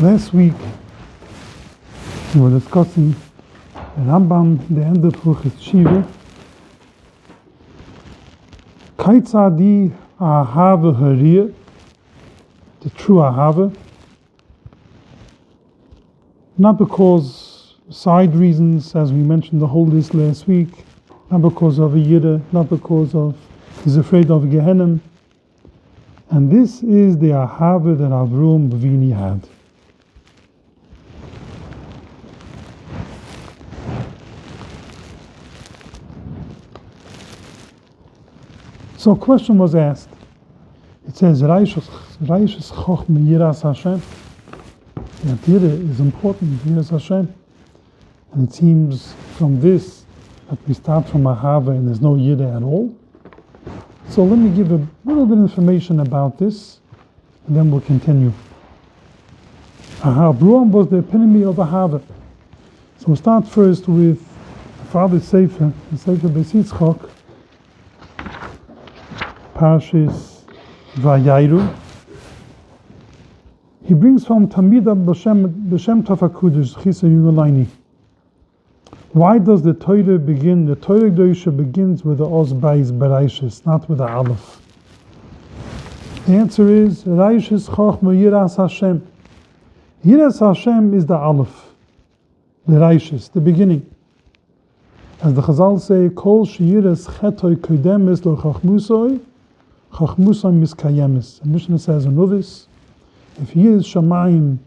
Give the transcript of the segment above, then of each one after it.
Last week we were discussing the Rambam, the end of Hilchos Shiva. Kaitzadi ahava hariyah, the true ahava, not because side reasons, as we mentioned the whole list last week, not because of a yiddah, not because of he's afraid of Gehenna. And this is the ahava that Avraham Avinu had. So a question was asked. It says, Reishus Chochmah Yiras Hashem. That Yirah is important, Yiras Hashem. And it seems from this that we start from Ahava and there's no Yirah at all. So let me give a little bit of information about this, and then we'll continue. Avraham was the epitome of Ahava. So we'll start first with the father's Sefer, the Sefer Beis Yitzchak, Parshas Vayayru. He brings from Tamida B'Shem Tov HaKudosh Chisa Yugalayni. Why does the Torah begin? The Torah Gdosha begins with the Oz Beis Bereishis, not with the Aleph. The answer is Reishis Chochmah Yiras Hashem. Yiras Hashem is the Aleph, the Reishis, the beginning. As the Chazal say, Kol Sheyiras Chetoy Kodemis Lo Chachmusoi, Chachmusoi Miskayemis. The Mishnah says in Uvis, if Yiras Shamayim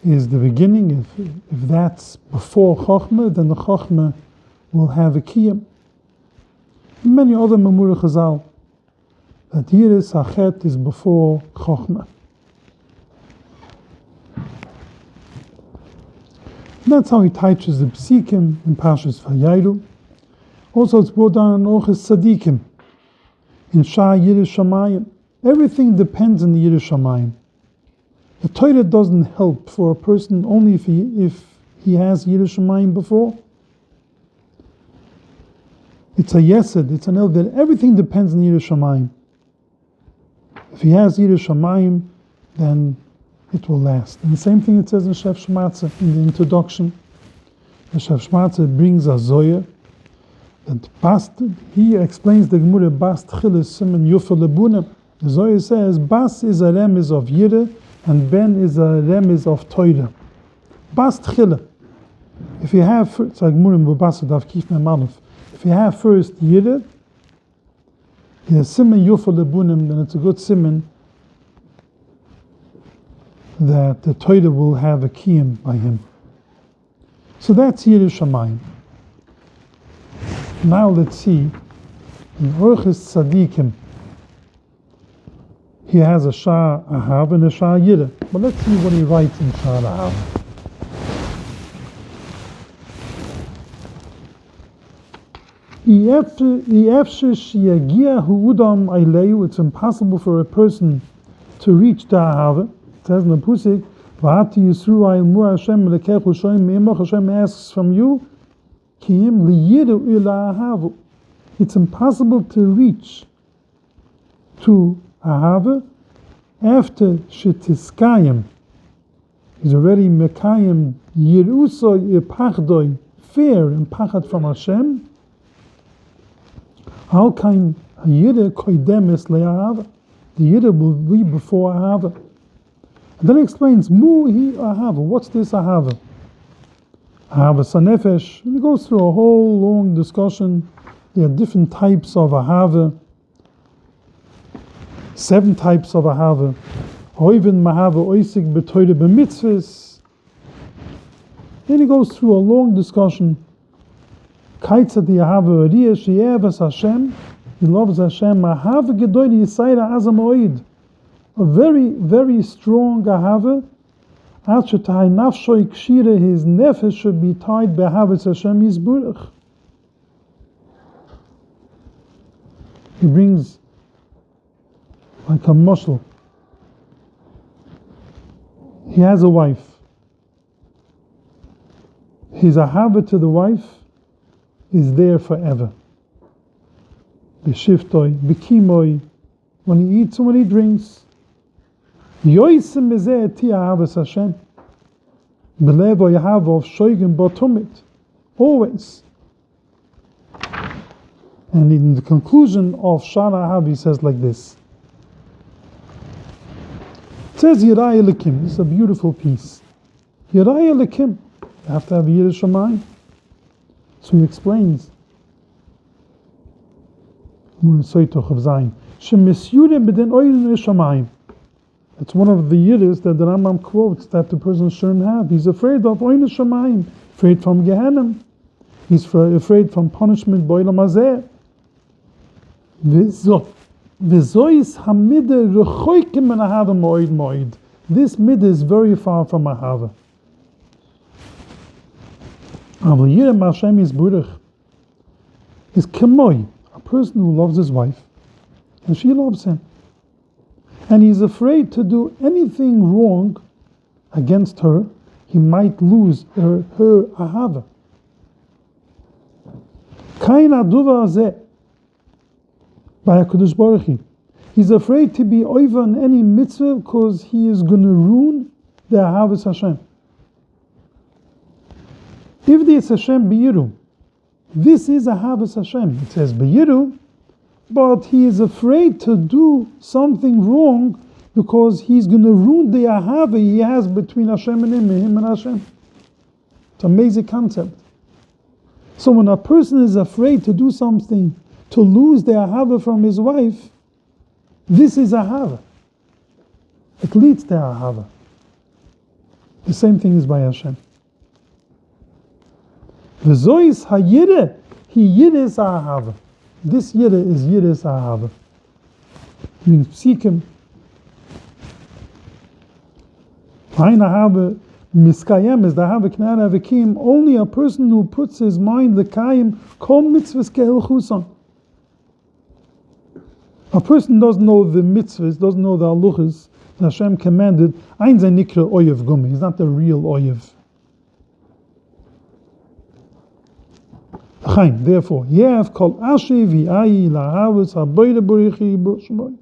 is the beginning, if that's before Chochmah, then the Chochmah will have a Kiyam. Many other Mamura Chazal, that Yiras Hachet is before Chochmah. And that's how he teaches the Psikim in Parshas Vayayru. Also it's brought down in Orches Tzadikim, in Shah Yiras Shamayim. Everything depends on the Yiras Shamayim. The Torah doesn't help for a person only if he has Yiras Shamayim before. It's a yesed, it's an elder. Everything depends on Yiras Shamayim. If he has Yiras Shamayim, then it will last. And the same thing it says in Shef Shmatzah in the introduction. The Shef Shmatzah brings a Zoya that Bast, he explains the Gemara Bast Chilis Simen Yufel Lebunim. The Zoya says Bas is a remiz of Yireh and Ben is a remiz of Torah. Bast Chile. If you have, it's like Murim Bubasad of Kif Memalef. If you have first Yireh, he has Simen Yufel Lebunim, then it's a good Simen that the Torah will have a kiyum by him. So that's Yiras Shamayim. Now let's see, in Orches Tzadikim, he has a Shah Ahav and a Shah Yireh. But let's see what he writes in Shah Ahav. It's impossible for a person to reach the Ahav. It says in the Pusik, Hashem asks from you, it's impossible to reach to Ahava after Shetiskayim. He's already Mekayim Yeruso Yepachdoi, fear and pachat from Hashem. How can Yireh Koidemis le'Ahava? The Yireh will be before Ahava. And then he explains, Muhi Ahava. What's this Ahava? Ahava Sanefesh. And he goes through a whole long discussion. There are different types of Ahava. 7 types of Ahava. Hoivin Mahava Oisik B'Toyre B'Mitzvahs. Then he goes through a long discussion. Kaitza the Ahava Ariyah She'evas Hashem. He loves Hashem. Ahava Gedoyli Yisayra Azam Oid. A very, very strong Ahava. Achatai Nafshoi Kshira, his nefesh should be tied by Ahavat Hashem Yisburach. He brings like a mushal. He has a wife. His Ahava to the wife is there forever. B'shiftoi, b'kimoi, when he eats and when he drinks. Yoisem mezeh ti ahavas Hashem. Belev Yahava of Shoigim Batumit. Always. And in the conclusion of Shara Ahav, he says like this. It says Yirai Elikim. This is a beautiful piece. Yirai Elikim. You have to have Yiras Shamayim. So he explains. It's one of the Yiras that the Rambam quotes that the person shouldn't have. He's afraid of Oyn Shamayim, afraid from Gehenna. He's afraid from punishment by Olam Hazeh. This midah is very far from Ahava. Aber Yirem Hashem is Burach. Is Kemoy, a person who loves his wife, and she loves him. And he's afraid to do anything wrong against her. He might lose her Ahava. Kain aduva hazeh by HaKadosh Baruch Hu. He's afraid to be over in any mitzvah because he is going to ruin the Ahavas Hashem. If this Hashem Beyiru, this is Ahavas Hashem. It says Beyiru, but he is afraid to do something wrong because he's going to ruin the Ahava he has between Hashem and him and Hashem. It's an amazing concept. So when a person is afraid to do something, to lose the Ahava from his wife, this is Ahava. It leads to Ahava. The same thing is by Hashem. V'zois ha'yireh, he yiris Ahava. This yireh is yiris Ahava. In Psikim, Ein Ahava Miskayem is the Ahava Knana Avekim, only a person who puts his mind the Kayim, kol mitzvahs ke'ilchusan. A person doesn't know the mitzvahs, doesn't know the haluchas that Hashem commanded. Ein ze nikra oyev gumi. He's not the real oyev. Therefore, Yev kol ashe v'ayi la'havus ha'boyre burichi b'shmoy.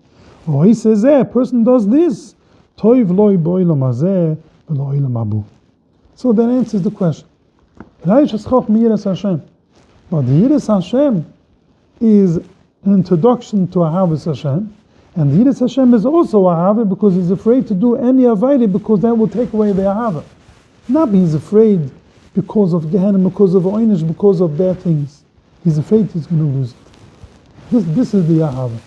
Oh, he says, a person does this. Toiv loy bo'ilam hazeh v'lo'ilam abu. So that answers the question. But the Yiras Hashem is an introduction to Ahavas Hashem, and the Yiras Hashem is also Ahava because he's afraid to do any Avaida because that will take away the Ahava. Not he's afraid because of Gehenna, because of Oynish, because of bad things. He's afraid he's going to lose it. This is the Ahava.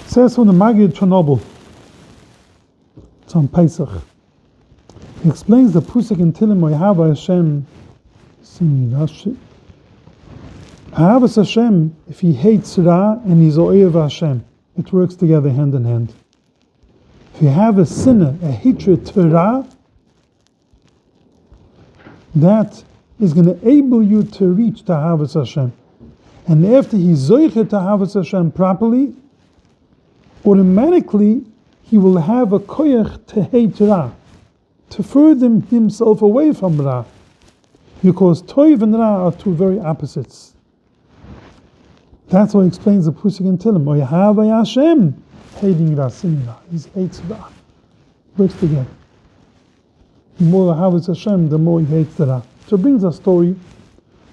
It says from the Magid Chernobyl, it's on Pesach. He explains the Pusik in Tilim Oyhava Hashem. Ahavas Hashem, if he hates Ra and he's Oyev Hashem, it works together hand in hand. If you have a sinner, a hatred to Ra, that is going to enable you to reach to Ahavas Hashem. And after he's Zoiche to Ahavas Hashem properly, automatically he will have a koyach to hate Ra, to further himself away from Ra, because Toiv and Ra are two very opposites. That's why he explains the Pusik in Tilim. Oyhava Hashem, hating Ra, sinning Ra. He hates Ra. Works together. The more Ahavas Hashem, the more he hates the Ra. So it brings a story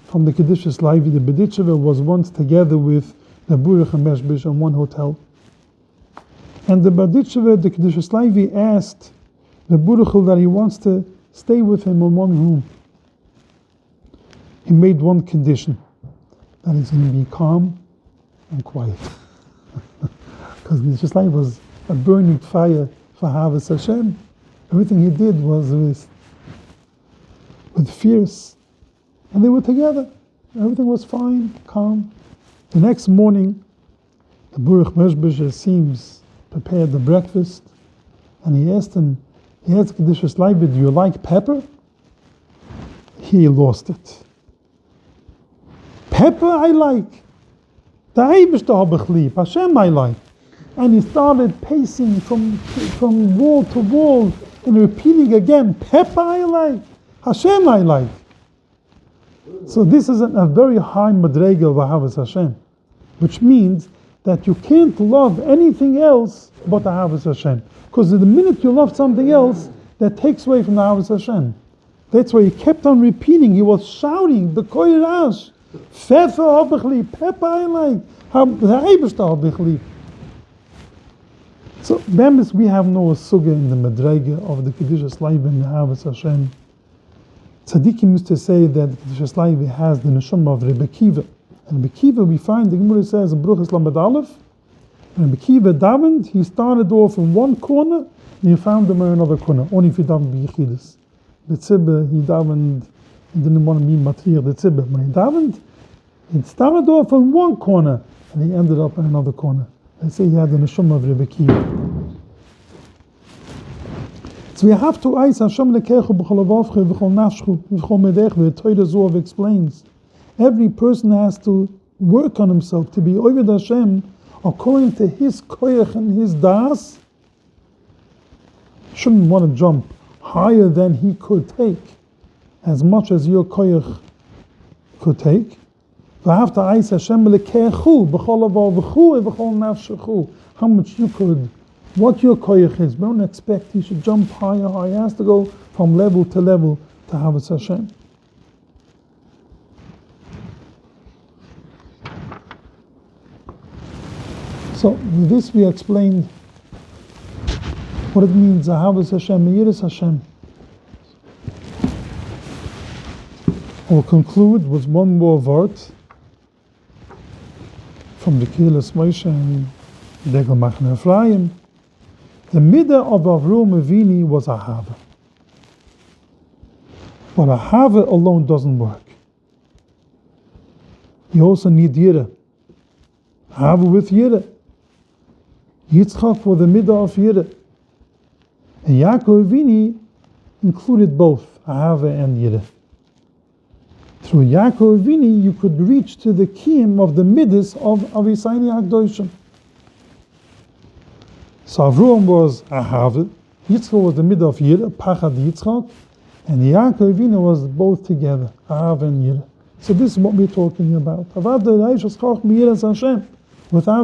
from the Kedushas Levi. The Bedicheva was once together with the Burach and Meshbish in one hotel. And the Bedicheva, the Kedushas Levi, asked the Buruchel that he wants to stay with him in one room. He made one condition, that he's going to be calm and quiet. Because the Kedushas Levi was a burning fire for Havas Hashem. Everything he did was with fierce. And they were together. Everything was fine, calm. The next morning, the Buruch Meshbish seems prepared the breakfast, and he asked Kedushas Levi, do you like pepper? He lost it. Pepper I like. The Eibishter hab ich lieb. Hashem I like. and he started pacing from wall to wall and repeating again, Pepa I like, Hashem I like. So this is a very high madrega of Ahavas Hashem, which means that you can't love anything else but Ahavas Hashem. Because the minute you love something else, that takes away from the Ahavas Hashem. That's why he kept on repeating, he was shouting, the Koirash, Fefe Obichli, Pepa I like, Ha'ebishta Obichli. So, Bemis, we have no suga in the madrega of the Kedushas Leiv and the Ahavas Hashem. Tzaddikim used to say that the Kedushas Leiv has the neshama of Rebbe Kiva. And Rebbe Kiva, we find, the Gemara says in Bruchas Lamed Aleph, when Rebbe Kiva davened, he started off in one corner, and you found him in another corner, only if you davened b'yichidus. The Tzibbe, he davened, he didn't want to be matriach the Tzibbe. When he davened, he started off in one corner, and he ended up in another corner. They say he had the neshama of Rebbe Kiva. So we have to ice Hashem lekechu b'chol avavcha v'chol nafshu v'chol medech. The Torah Zohar explains every person has to work on himself to be oved Hashem according to his koyach and his das. Shouldn't want to jump higher than he could take, as much as your koyach could take. How much you could, what your koyach is. We don't expect he should jump higher. He has to go from level to level to have a Hashem. So with this we explained what it means, Ahavas Hashem, Yiras Hashem. We'll conclude with one more word from the Tefilos Moshe and Degel Machne Ephraim. The midah of Avraham Avinu was Ahava. But Ahava alone doesn't work. You also need Yirah. Ahava with Yirah. Yitzchak for the midah of Yirah. And Yaakov Avinu included both Ahava and Yirah. Through Yaakov Avinu, you could reach to the kiyum of the midas of Avisaini Hakdoshim. So Avraham was Ahava, Yitzchak was the midah of Yirah, Pachad Yitzchak, and Yaakov Avinu was both together, Ahava and Yirah. So this is what we're talking about. Without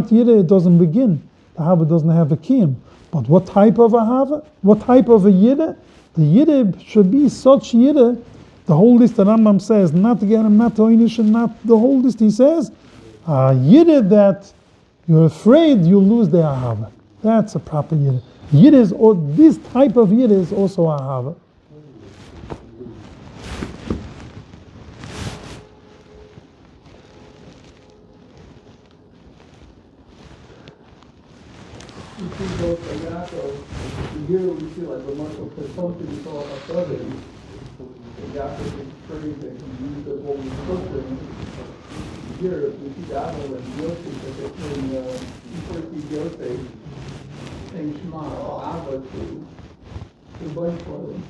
Yirah, it doesn't begin. The Ahava doesn't have a kiyum. But what type of Ahava? What type of a Yirah? The Yirah should be such Yirah. The whole list that Rambam says, not again, not Oinish, and not the whole list, he says, Yirah that you're afraid you'll lose the Ahava. That's a proper Yirah. Yirah is, or this type of Yirah is also Ahava. Here we see like the muscle something we saw about Sunday. Yaakov is praying that he used the what we spoke to him. Here we see the Adel and Yosef that they can first see Yosef saying Shema Abba to blame for them.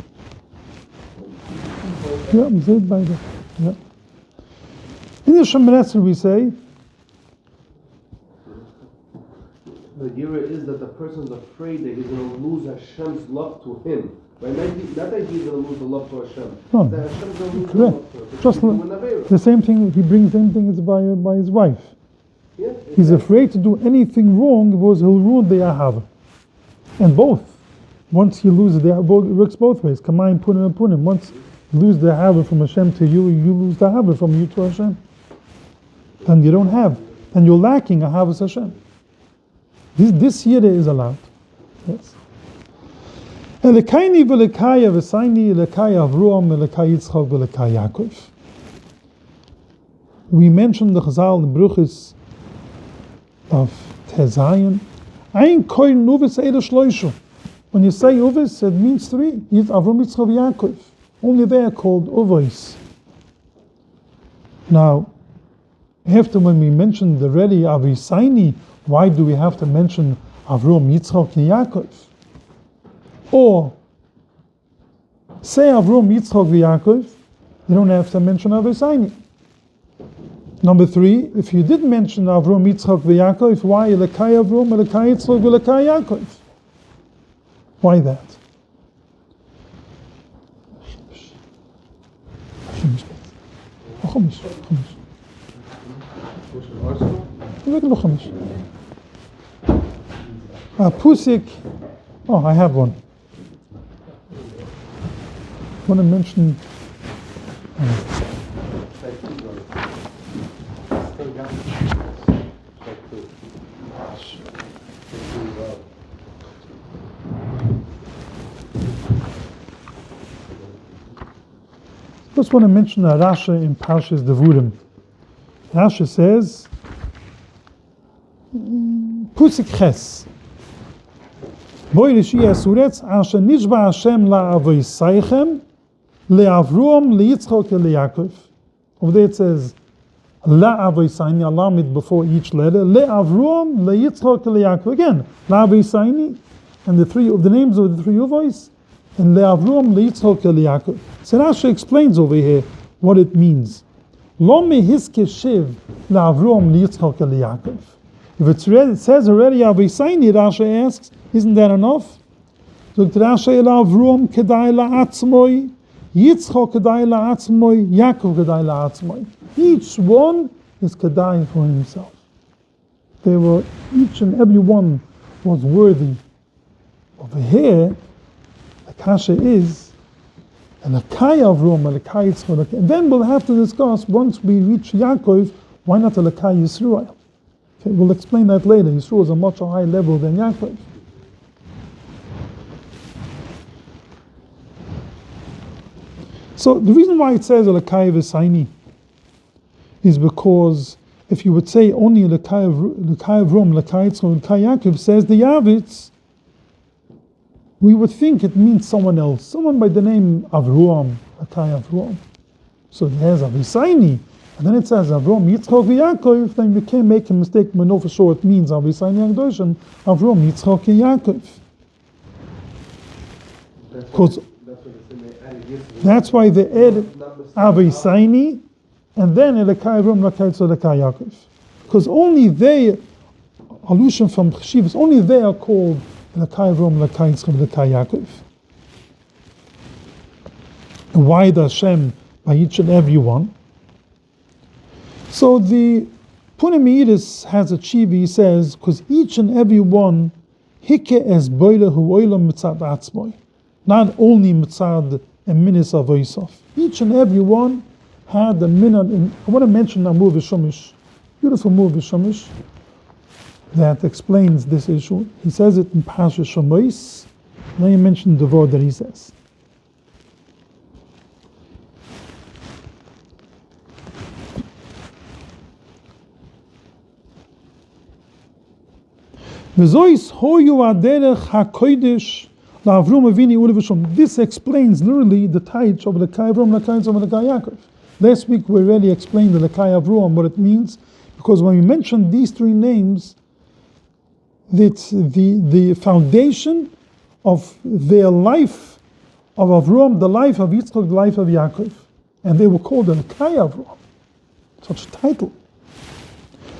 Yeah, we say it by the yeah. In the Shemoneh we say the yira is that the person's afraid that he's going to lose Hashem's love to him. Right? Not that he's going to lose the love to Hashem. No, that Hashem's going to lose correct. the love to him. Just the same thing, he brings the same thing is by his wife. Yeah, exactly. He's afraid to do anything wrong because he'll ruin the Ahava. And both. Once he loses the Ahava, it works both ways. Kamayim punim and punim. Once you lose the Ahava from Hashem to you, you lose the Ahava from you to Hashem. Then you don't have. Then you're lacking Ahavas Hashem. This Yirah is allowed. Yes. Elekaini v'lekaya v'saini elekaya Avruam elekaya Yitzchak v'elekaya Yaakov. We mentioned the Chazal in Bruchis of Tezayin. Ein koin uvis eila shloishu. When you say uvis, it means three. Avram, Yitzchak, Yaakov. Only they are called uvis. Now, after when we mentioned already Avisaini, why do we have to mention Avram, Yitzchak, and Yaakov? Or say Avram, Yitzchak, and Yaakov, you don't have to mention Avisaini. Number 3, if you did mention Avram, Yitzchak, Yaakov, why Elokai Avram, Elokai Yitzchak, Elokai Yaakov? Why that? Pusik. Oh, I have one. I want to mention. Just want to mention a Rasha in Parshas Devurim. Rasha says, Pusik Ches. Boy Rishi Asuretz, Asher Nishba Hashem la'avoisaichem, le'avrom, le'yitzchok, le'yakov. Over there it says, la'avoisaini, alamid before each letter, le'avrom, le'yitzchok, le'yakov. Again, la'avoisaini, and the names of the three Uvois, and le'avrom, le'yitzchok, le'yakov. So Rashi explains over here what it means. Lo mehiske shiv la'avrom, le'yitzchok, le'yakov. If it says already avoisaini, Rashi asks, isn't that enough? So Rashi Avram kedai la'atzmoi, Yitzchok kedai la'atzmoi, Yaakov kedai la'atzmoi. Each one is kedai for himself. They were, each and every one was worthy. Over here, the kasha is Elokai Avram, Elokai Yitzchok. And then we'll have to discuss, once we reach Yaakov, why not Elokai Yisrael? Okay, we'll explain that later. Yisrael is a much higher level than Yaakov. So the reason why it says Elokai v'saini is because if you would say only Elokai Avram, Elokai Yitzchok, Elokai Yaakov, says the Yavitz, we would think it means someone else, someone by the name Avram, Elokai Avram. So it has Avisaini, and then it says Avram, Yitzchok, Yaakov, then you can't make a mistake, but know for sure it means Avisaini Agdoshim, Avram, Yitzchok, Yaakov. Because that's why they add Avisaini and then Elokai Avram, Elokai Yitzchok, Elokai Yaakov. Because only they, allusion from Cheshivas, only they are called Elokai Avram, Elokai Yitzchok, Elokai Yaakov. And why the Hashem by each and every one? So the Punimidis has a chivi, he says, because each and every one, Hike es boile hu oilam mitzad atzmoi. Not only mitzad and minis of Yosef. Each and every one had the minad. I want to mention Amur V'Shomish, beautiful Amur V'Shomish, that explains this issue. He says it in Parshas Shemos. Let me mention the word that he says. V'zois hoyu aderech hakodesh. This explains literally the taich of Elokai Avram, Elokai Yitzchok, Elokai Yaakov. Last week we already explained the Elokai Avram, what it means, because when we mentioned these three names, it's the foundation of their life of Avram, the life of Yitzchok, the life of Yaakov. And they were called Elokai Avram. Such a title.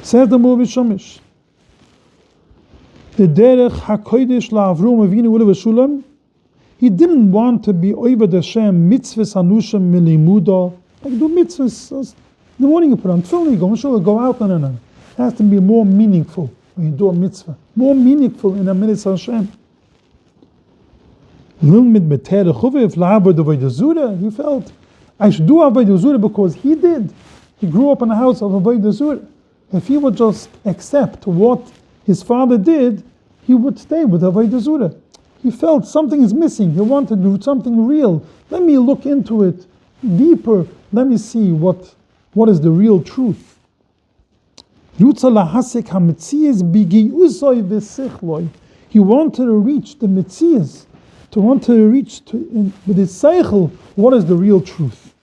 Says the Amur V'Shomish. The derech hakodesh la'avrum avinu u'leveshulam. He didn't want to be over the Hashem mitzvahs hanushim milimuda. Like do mitzvahs in the morning you put on tefillin, go out and it has to be more meaningful when you do a mitzvah, more meaningful in a mitzvah Hashem. Lilmid meter chuvev la'abod avodah zura. He felt I should do avodah zura because he did. He grew up in a house of avodah zura. If he would just accept what his father did, he would stay with Avodah Zura. He felt something is missing. He wanted to do something real. Let me look into it deeper. Let me see what is the real truth. He wanted to reach the Metzias, with his Seichel, what is the real truth.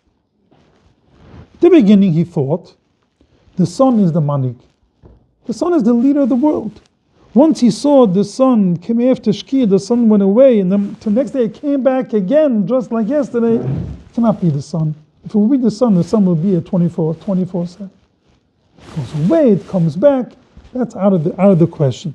At the beginning he thought, the sun is the manik. The sun is the leader of the world. Once he saw the sun came after Shkia, the sun went away, and then the next day it came back again, just like yesterday. It cannot be the sun. If it would be the sun will be at 24/7. It goes away, it comes back. That's out of the question.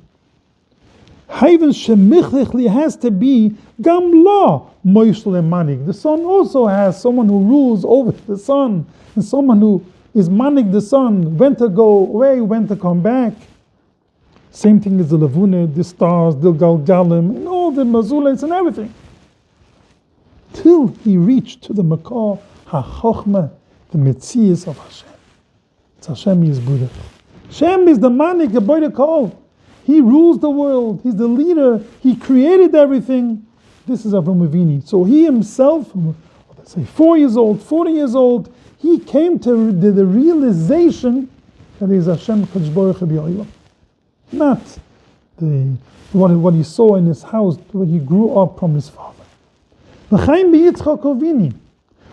Hayven shemichlichli has to be gam la moishel manig. The sun also has someone who rules over the sun, and someone who is manig the sun, when to go away, when to come back. Same thing as the lavuna, the stars, the galgalim, and all the mazulas and everything. Till he reached to the makar ha-chochma, the metzias of Hashem. It's Hashem Yisburach. Hashem is the manik, the boy call. He rules the world. He's the leader. He created everything. This is Avram Avinu. So he himself, let's say 4 years old, 40 years old, he came to the realization that he is Hashem Kadosh Baruch Hu B'Olam. Not what he saw in his house, when he grew up from his father.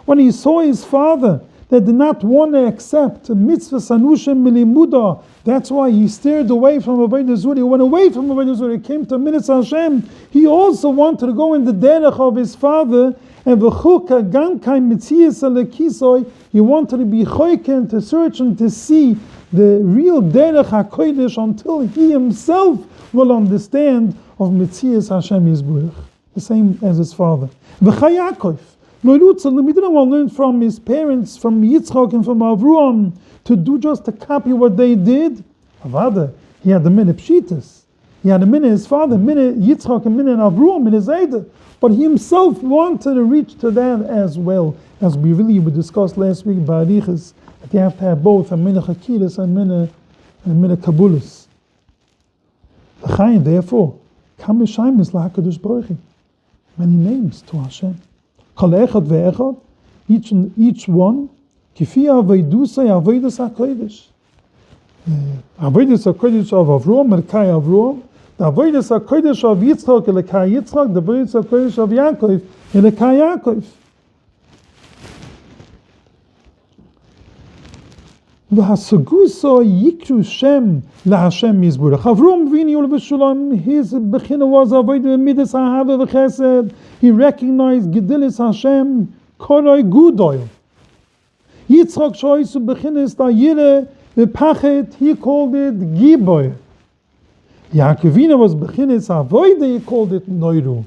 When he saw his father that did not want to accept mitzvah sanushem milimuda, that's why he steered away from Avodah Zarah. He went away from Avodah Zarah. He came to Mitzvah Hashem. He also wanted to go in the derech of his father, and v'chuka gamkai mitzias alekisoi. He wanted to be choiken, to search and to see the real derech hakodesh until he himself will understand of mitzias Hashem Yisburach, the same as his father. V'chayakov. We didn't want to learn from his parents, from Yitzchak and from Avram, to do just to copy what they did. Avada, he had the minute Pshitas. He had a minute his father, minute Yitzchak, and minute Avram, and his Eidah. But he himself wanted to reach to that as well, as we really discussed last week by Arichas, that you have to have both a minute Chakiris and minute Kabulis. Therefore, Kamishayim is LaHakadosh Baruch Hu. Many names to Hashem. Kol echad ve'echad, each one, kifi aveidusay aveidus hakodesh. Aveidus hakodesh of Avram, Elkai Avram. The aveidus hakodesh of Yitzchak, Elkai Yitzchak. The aveidus hakodesh of Yaakov, Elkai Yaakov. V'hasaguso yikru Shem laHashem Yisburach. Avram vini ulv'shulam, his bechina was avodah midas ha'ava v'chesed. He recognized Gedilis Hashem, Koroi Gudoil. Yitzchak shoysu bechinis da'yire v'pachet, he called it Giboy. Yaakovina was bechinis avodah, he called it Noiru.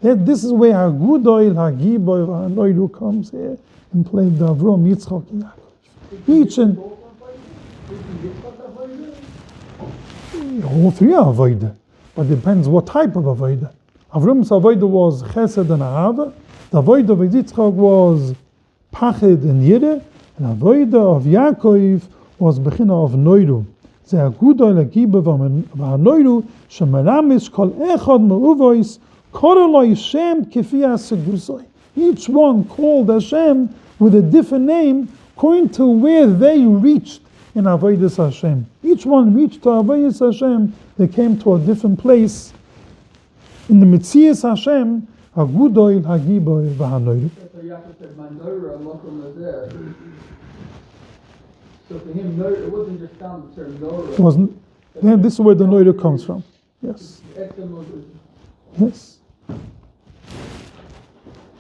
This is where HaGudoil, HaGiboy, HaNoiru comes here and played the Avram, Yitzchak, and Yaakov. Each and all three are avodah, but it depends what type of avodah. Avram's avodah was chesed and ahava. The avodah of Yitzchak was pached and yireh, and avodah of Yaakov was bechina of noiru. Ze agudo legiba v'hanoiru shemaramis kol echad me'uvois koroloi Shem kifi asegusoi. Each one called Hashem with a different name according to where they reached in avodas Hashem. Each one reached to avodas Hashem. They came to a different place. In the Metzias Hashem, Hagudoil, Hagiboil, V'hanoiru. So Yaakov said, "My Noira, I'm welcome to there." So for him, Noira, it wasn't just down the term Noira. It wasn't. Yeah, this is where the Noira comes from. Yes. Yes.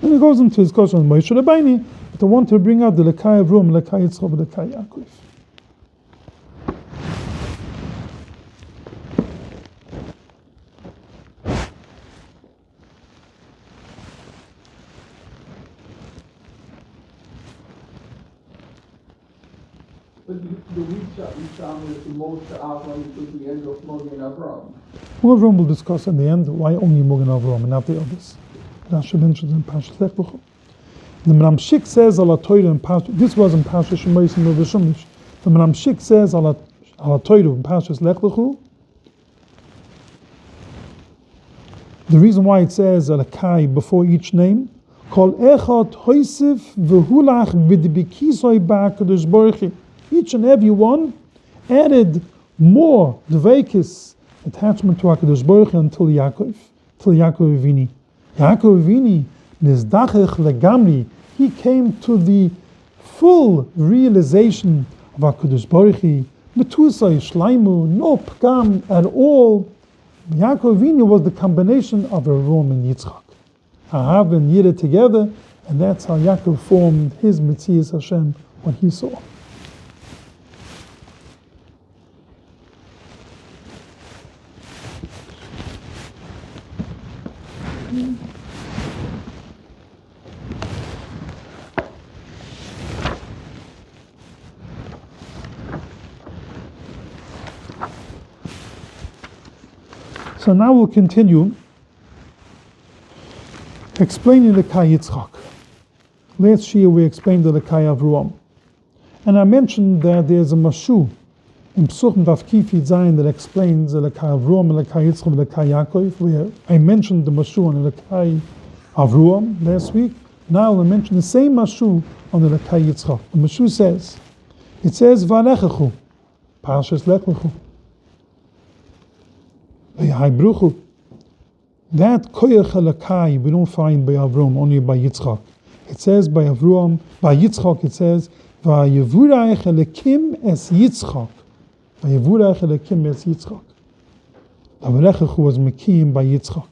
And he goes into his question on Moshe Rabbeinu, but I want to bring out the Lekai Avram, Lekai Yitzchak, Lekai Yaakov. But the weak sound is the most outline to the end of Moshe and Abraham. Well, Avram will discuss in the end why only Mogen Avram and not the others. Rashi mentions in Parshas Lech Lecha. The Menamshik says ala Torah in Parshas. This was in Parshas Shemayis and Novishamish. The Menamshik says ala Torah in Parshas Lech Lecha. The reason why it says ala Kai before each name, Kol echad hoisif v'hulach b'dibikisoi ba'akadosh baruch Hu. Each and every one added more dveikis, attachment to HaKadosh Baruch Hu until Yaakov Avini. Yaakov Avini, nizdachech legamri, he came to the full realization of HaKadosh Baruch Hu, Metusai Shlaimu, no pgam at all. Yaakov Avini was the combination of Avram and Yitzchak. Ahav and Yireh together, and that's how Yaakov formed his Metzias Hashem, what he saw. So now we'll continue explaining the Kai Yitzchak. Last year we explained the Kai Avruam. And I mentioned that there's a Mashu in Psuchim Daf Kifi Zayin that explains the Kai Avruam, the Kai Yitzchak, the Kai Yaakov. Where I mentioned the Mashu on the Kai Avruam last week. Now I'll mention the same Mashu on the Kai Yitzchak. The Mashu says, it says, V'alechechu, Parshas Lech Lechu. That koyach halakai we don't find by Avram, only by Yitzchak. It says by Avram, by Yitzchak it says, Vayevurach halakim es Yitzchak. Vayevurach halakim es Yitzchak. Avalechechu was mekim by Yitzchak.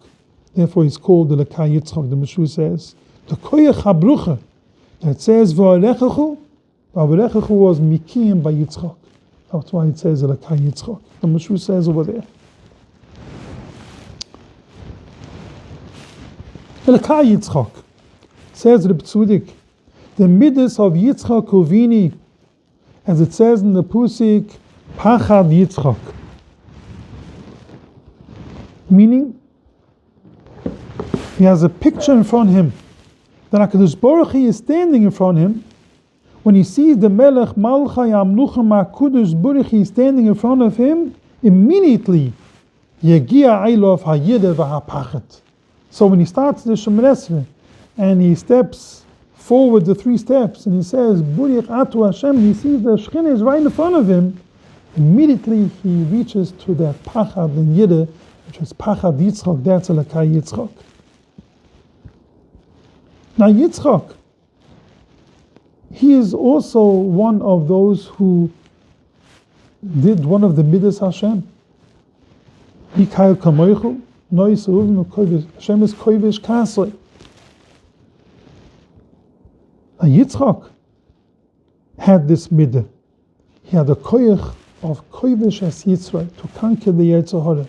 Therefore he's called the Lakai Yitzchak. The Mashu says, the koyach habrucha that says Vayevurach was mekim by Yitzchak. That's why it says the Lakai Yitzchak. The Mashu says over there. Elkai Yitzchak says Reb Tzudik, the midas of Yitzchak Uvini, as it says in the Pusik, Pachad Yitzchak. Meaning, he has a picture in front of him. That HaKadosh Baruch Hu is standing in front of him. When he sees the Melech Malchai Amluchem HaKadosh Baruch Hu standing in front of him, immediately, Yegia Eilof HaYideh VaHaPachet. So when he starts the Shemoneh Esrei and he steps forward the 3 steps and he says, Burich Atu Hashem, he sees the Shekhinah is right in front of him, immediately he reaches to that Pachad in Yideh, which is Pachad Yitzchak, that's Lakai Yitzchak. Now Yitzchak, he is also one of those who did one of the Midas Hashem. Mikhail Kamoichu, Hashem is kovish kasle. Yitzchak had this midah. He had a koyach of kovish as Yitzchak to conquer the Yetzer Hara.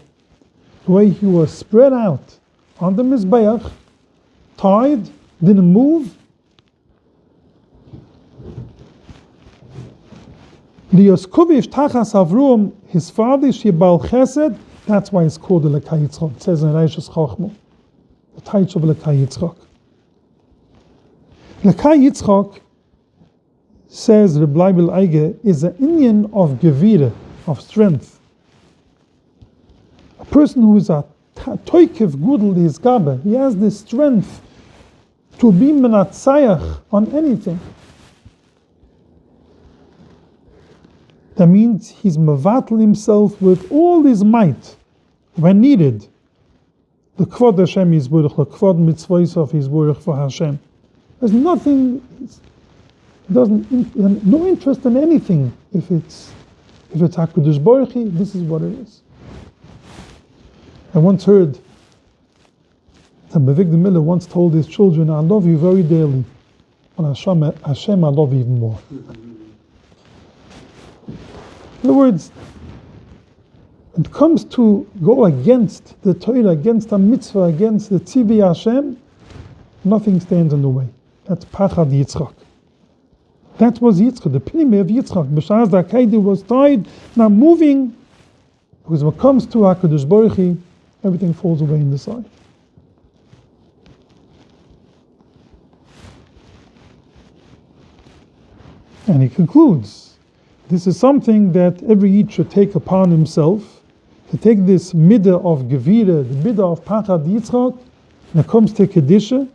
The way he was spread out on the Mizbeach, tied, didn't move. Lios kovish tachas Avruam, his father, Shibal Chesed. That's why it's called the Lakai Yitzchak. It says in Reishas Chachma, the title of Lakai Yitzchak. Lakai Yitzchak, says Reb Leibel Eige, is an Indian of Gevira, of strength. A person who is a toikev gudel his gabe, he has the strength to be menatzayach on anything. That means he's mevatel himself with all his might when needed. The kvod Hashem is buruch, the kvod mitzvahs of his buruch for Hashem. There's nothing, no interest in anything. If it's HaKadosh Baruch Hu, this is what it is. I once heard that Bevik the Miller once told his children, I love you very dearly, but Hashem I love you even more. In other words, it comes to go against the Torah, against the mitzvah, against the Tzivi Hashem, nothing stands in the way. That's Pachad Yitzchak. That was Yitzchak, the pinime of Yitzchak. B'shas the Akaidi was tied, now moving, because when it comes to HaKadosh Baruch Hu, everything falls away in the side. And he concludes, this is something that every Yid should take upon himself, to take this midah of Gevira, the midah of Pachad Yitzchak, and it comes to Kedisha,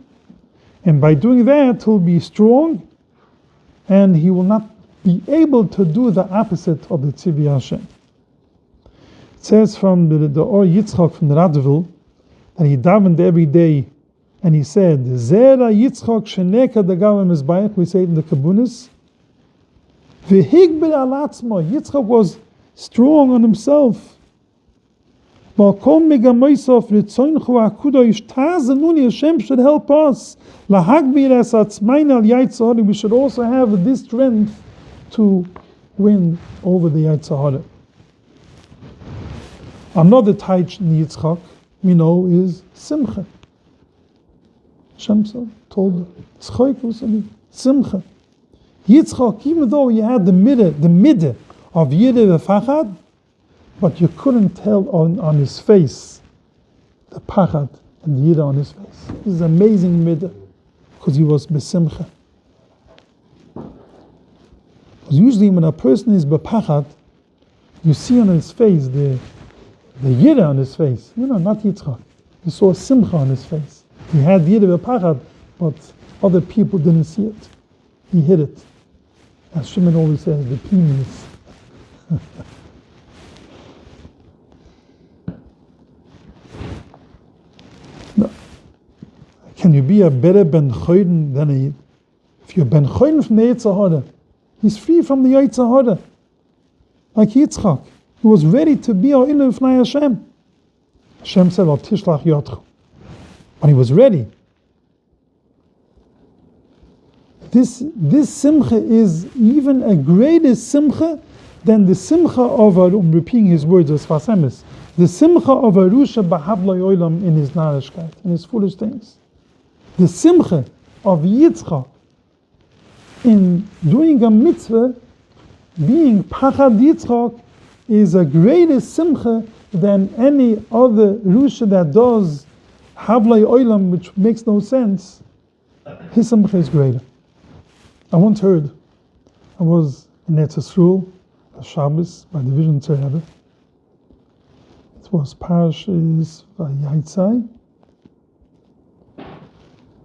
and by doing that, he'll be strong, and he will not be able to do the opposite of the Tzivi Hashem. It says from the Or Yitzchak from the Radvil, that he davened every day, and he said, Zera Yitzchak sheneka dagavim mizbayach, we say it in the Kabunis, Yitzchak was strong on himself. Hashem should help us. We should also have this strength to win over the Yetzer Hara. Another taich in Yitzchak, we know, is Simcha. Hashem told Tzchoik Simcha. Yitzchak, even though you had the midde of Yidde v'Fachad, but you couldn't tell on his face the Pachad and the Yidde on his face. This is amazing midde, because he was besimcha. Because usually when a person is bepachad, you see on his face the Yidde on his face. Not Yitzchak. You saw simcha on his face. He had Yidde bepachad, but other people didn't see it. He hid it. As Shimon always says, the penis. No. Can you be a better Ben Choden than a Yid? If you're Ben Choden from the Yetzer Hara, he's free from the Yetzer Hara. Like Yitzchak. He was ready to be our Ilu Fnei Hashem. Hashem said, Al Tishlach Yotchu. But he was ready. This simcha is even a greater simcha than the simcha of I'm repeating his words as Fasemis. The simcha of Arusha B'Havloi Olam in his narishkeit, in his foolish things. The simcha of Yitzchak in doing a mitzvah, being Pachad Yitzchak, is a greater simcha than any other Rusha that does Havloi Olam, which makes no sense. His simcha is greater. I once heard, I was in Eretz Yisrael, a Shabbos, by the Vision Rebbe. It was Parashas Vayitzai,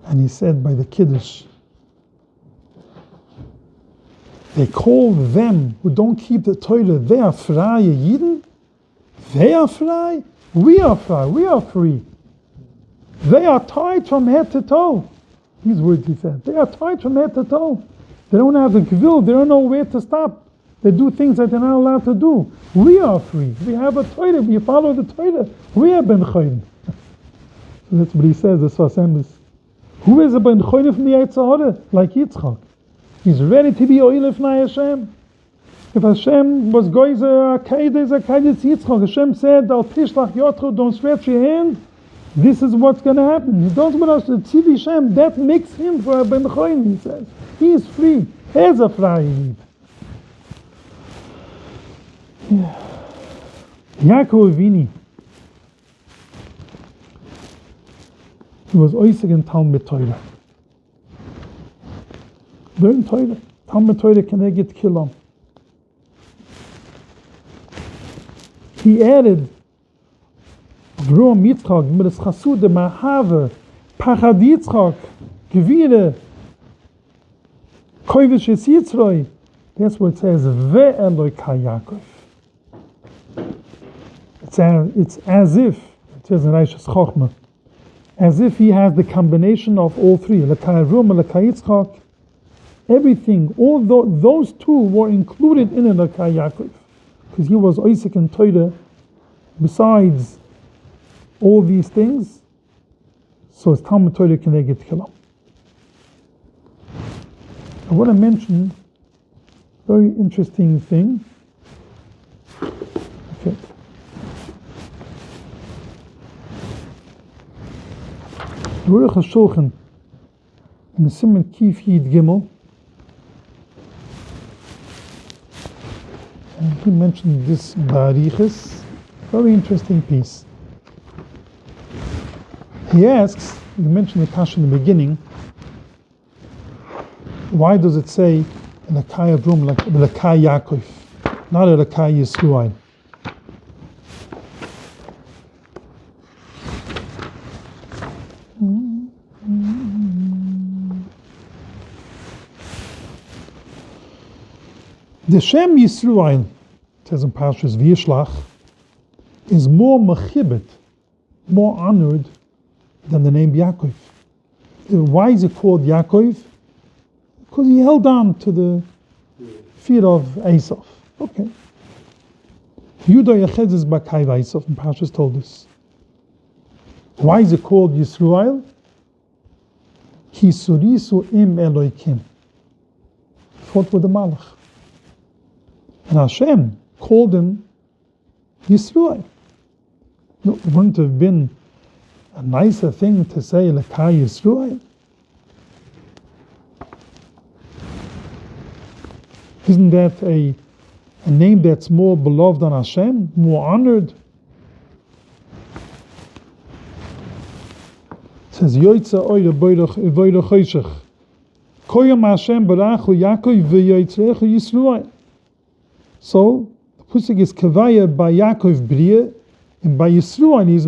and he said by the Kiddush, they call them who don't keep the Torah, they are frei Yidden. They are frei. We are frei. We are free. They are tied from head to toe. These words he said. They are tied from head to toe. They don't have the gvil. They don't know where to stop. They do things that they're not allowed to do. We are free. We have a Torah. We follow the Torah. We are ben choyin. So that's what he says. The Sfas is. Who is a ben choyin from the Yetzer Hara? Like Yitzchak. He's ready to be oil Fnei Hashem. If Hashem was goizer akaydis Yitzchak, Hashem said, "Al tishlach yotchu, don't stretch your hand." This is what's going to happen. He does with us the Tzivi Shem. That makes him for a ben choyin. He says he is free. He's a frei. Yaakov Avinu. He was oisig in Talmud Torah. Learn Torah. Talmud Torah can get kilam. He added Avrom Yitzchak, Midas Chasude, Mahave, Pachad Yitzchak, Gevire, Koivish es Yitzroi. That's what it says, Ve'eloi ka Yaakov. It's as if, it says in Reishas Chochmah, as if he has the combination of all three, Lekai Avrom, Lekai Yitzchak, everything, all those two were included in Lekai Yaakov, because he was Isaac and Torah, besides all these things, so it's Talmud Torah can get Kilam. I want to mention a very interesting thing. Okay. Ruach HaShulchan in the Siman Kif Yid Gimel, and he mentioned this Barichas, very interesting piece. He asks, you mentioned the Kasha in the beginning, why does it say Lekai Avrom, Lekai Yaakov, not Lekai Yisrael? The Shem Yisrael, it says in Parashas V'yishlach, is more mechibet, more honored than the name Yaakov. Why is it called Yaakov? Because he held on to the feet of Esav. Okay. Yudah Yechezes Bakay Esav, and Parashas told us. Why is it called Yisrael? Ki surisu im Eloikim. Fought with the Malach. And Hashem called him Yisrael. No, it wouldn't have been a nicer thing to say Lekai Yisrael. Isn't that a name that's more beloved than Hashem, more honored? It says, Yoitza oire boire choshech. Koyam Hashem barachu Yaakov v'yoitzerechu Yisrael. So, the Pusik is Kavaya by Yaakov Bria, and by Yisrael is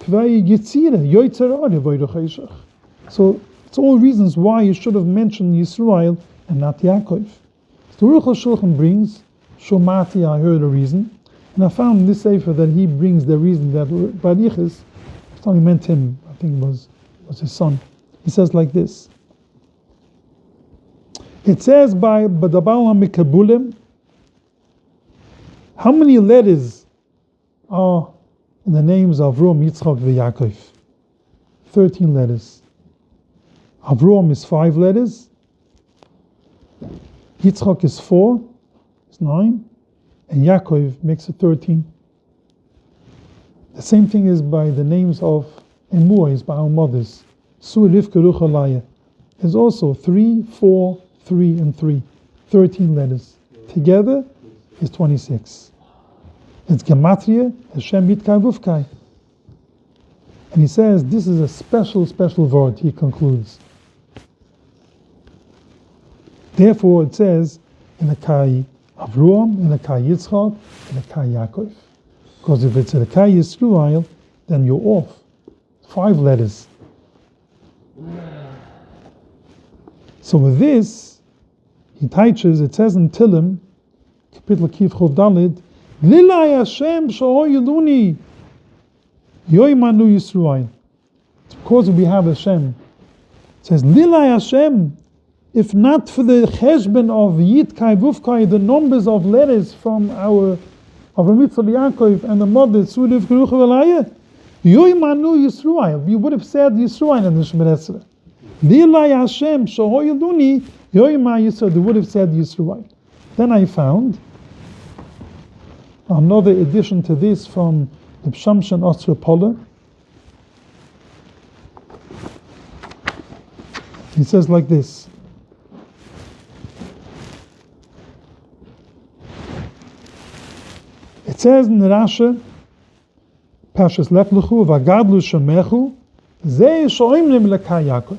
Kavaya Yitzira, Yoitzer oire boire choshech. So, it's all reasons why you should have mentioned Yisrael and not Yaakov. The Ruch HaShulchan brings, Shomati, I heard a reason, and I found in this Sefer that he brings the reason that Barichis, it's only meant him, I think it was his son. He says like this. It says by Badabal HaMikabulim, how many letters are in the names of Avrom, Yitzchak, and Yaakov? 13 letters. Avrom is 5 letters. Yitzchak is 4, it's 9, and Yaakov makes it 13. The same thing is by the names of Emuah, by our mothers. Su Rivka Ruchalaya. There's also 3, 4, 3, and 3. 13 letters. Together is 26. It's Gematria, Hashem Yitkai Vufkai. And he says this is a special word, he concludes. Therefore, it says in the Kai Avruam, in the Kai Yitzchak, in the Kai Yaakov. Because if it's in the Kai Yisrael, then you're off. 5 letters. So with this, he teaches, it says in Tilim, Kapitel Kif Chov Dalid, Lilai Hashem Shoho Yiluni Yoimanu Yisrael. It's because we have Hashem. It says, Lilai Hashem. If not for the cheshbon of Yitkai Vufkai, the numbers of letters from our Mitzvah Yaakov and the mother Sudiv Geruch Velaya, Yoimanu Yisrael. We would have said Yisrael in the Shemir Esrei. Lilai Hashem Shohoyaduni Yoima Yisrael. They would have said Yisrael. Then I found another addition to this from the Pshamshan Ostropola. He says like this. It says in the Rashi, Pashas Lech Lechu, Vagadlu Shemechu, Zeh Shoimnim Lekai Yaakov.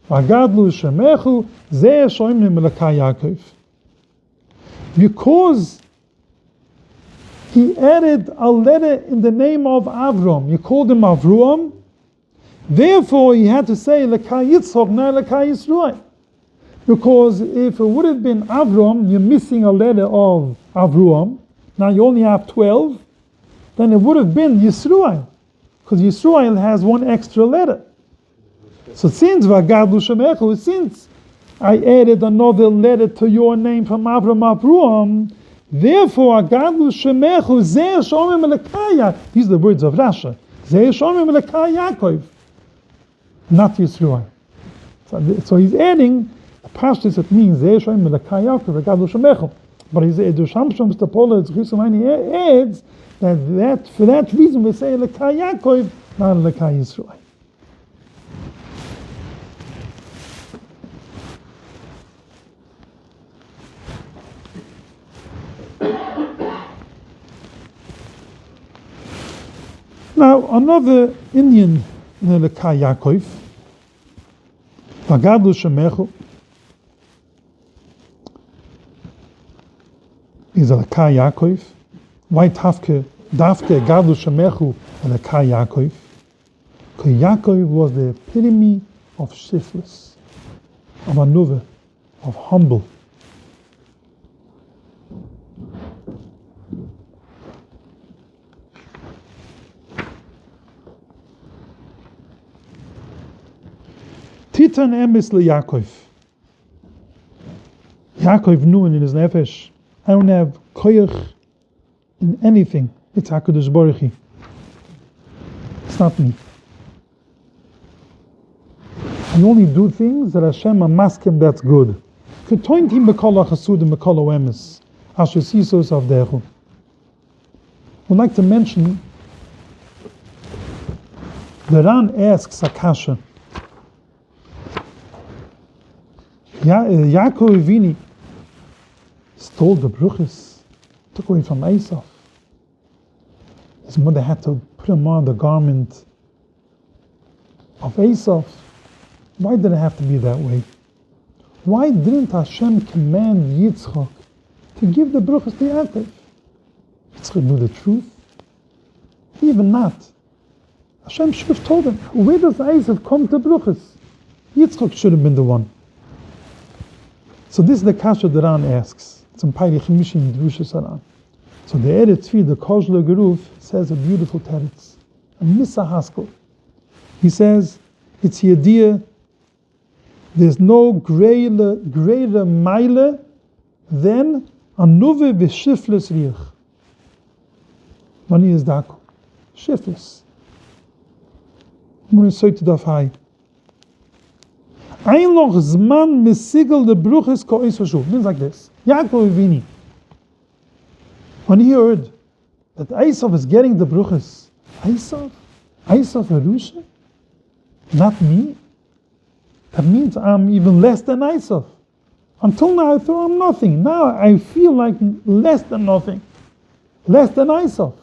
Vagadlu Shemechu, Zeh Shoimnim Lekai Yaakov. Because he added a letter in the name of Avram. You called him Avram. Therefore, he had to say Lekai Yitzchak, not Lekai Yisrael. Because if it would have been Avram, you're missing a letter of Avram. Now you only have 12, then it would have been Yisrael, because Yisrael has 1 extra letter. So since Vagadlu Shemechu, since I added another letter to your name from Avram, therefore Vagadlu Shemechu Zeh Shomim Lekaya. These are the words of Rashi. Zeh Shomim Lekaya Yaakov, not Yisrael. So he's adding a pashtus that means Zeh Shomim Lekaya Yaakov Vagadlu Shemechu. But he's the Shamsham Stapola adds that for that reason we say Lekai Yaakov, not Lekai Yisrael. Now another Indian Lekai Yaakov, Vagadlu Shemechu, is a Lekai Yaakov. Why Dafke Gadlu Shemechu and Lekai Yaakov? Because Yaakov was the epitome of shiftless, of anuva, of humble. Titan emes leYaakov. Yaakov knew in his nefesh, I don't have koyach in anything. It's HaKadosh Baruch Hu. It's not me. I only do things that Hashem amaskim that's good. Ketointim b'kol ha'chasudim b'kol ha'emes. Asher sisos avdechu. I'd like to mention, the Ran asks Akasha, Yaakov Avini, stole the bruchas, took away from Esav. His mother had to put him on the garment of Esav. Why did it have to be that way? Why didn't Hashem command Yitzchak to give the bruchas to Yaakov? Yitzchak knew the truth. Even not. Hashem should have told him, where does Esav come to bruchas? Yitzchak should have been the one. So this is the kasha that Ran asks. It's in Peilich Mishim Drushas Aran. So the Eretz Tzvi, the Kozler Geruf, says a beautiful teretz, a Misa Haskell. He says, it's the idea, there's no greater mile than anuve v'shifles riach. Mani is dako. Shifles. Muni soite daf hai. Ein loch zman misigel de bruches ko is vashuv. Means like this. Yaakov Avini, when he heard that Esav is getting the bruches, Esav Harusha? Not me? That means I'm even less than Esav. Until now I thought I'm nothing. Now I feel like less than nothing. Less than Esav.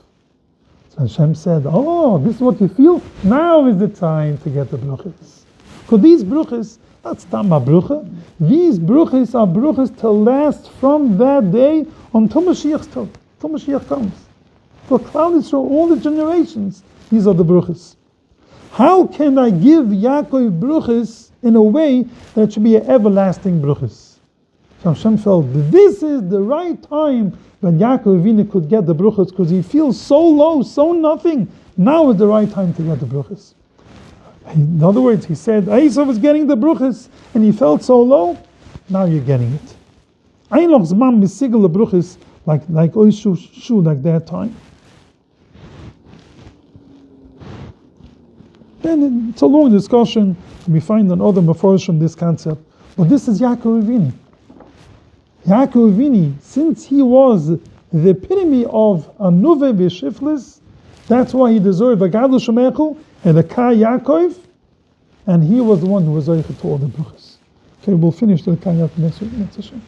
So Hashem said, oh, this is what you feel? Now is the time to get the bruches. Because these bruches, that's Tama brucha. These bruches are bruches to last from that day until Mashiach comes. For Klal Yisrael, all the generations, these are the bruches. How can I give Yaakov bruches in a way that it should be an everlasting bruches? So Hashem felt this is the right time when Yaakov Avinu could get the bruches because he feels so low, so nothing. Now is the right time to get the bruches. In other words, he said, Esav was getting the bruches and he felt so low. Now you're getting it. Ein loch zman misigel the bruches like Oishu, like that time. Then it's a long discussion. We find another mephoros from this concept. But this is Yaakov Avini. Yaakov Avini, since he was the epitome of anuve v'shiflis, that's why he deserved a gadol shemechu and a ka Yaakov, and he was the one who was zeicha to all the bruchas. Okay, we'll finish the ka Yaakov next week.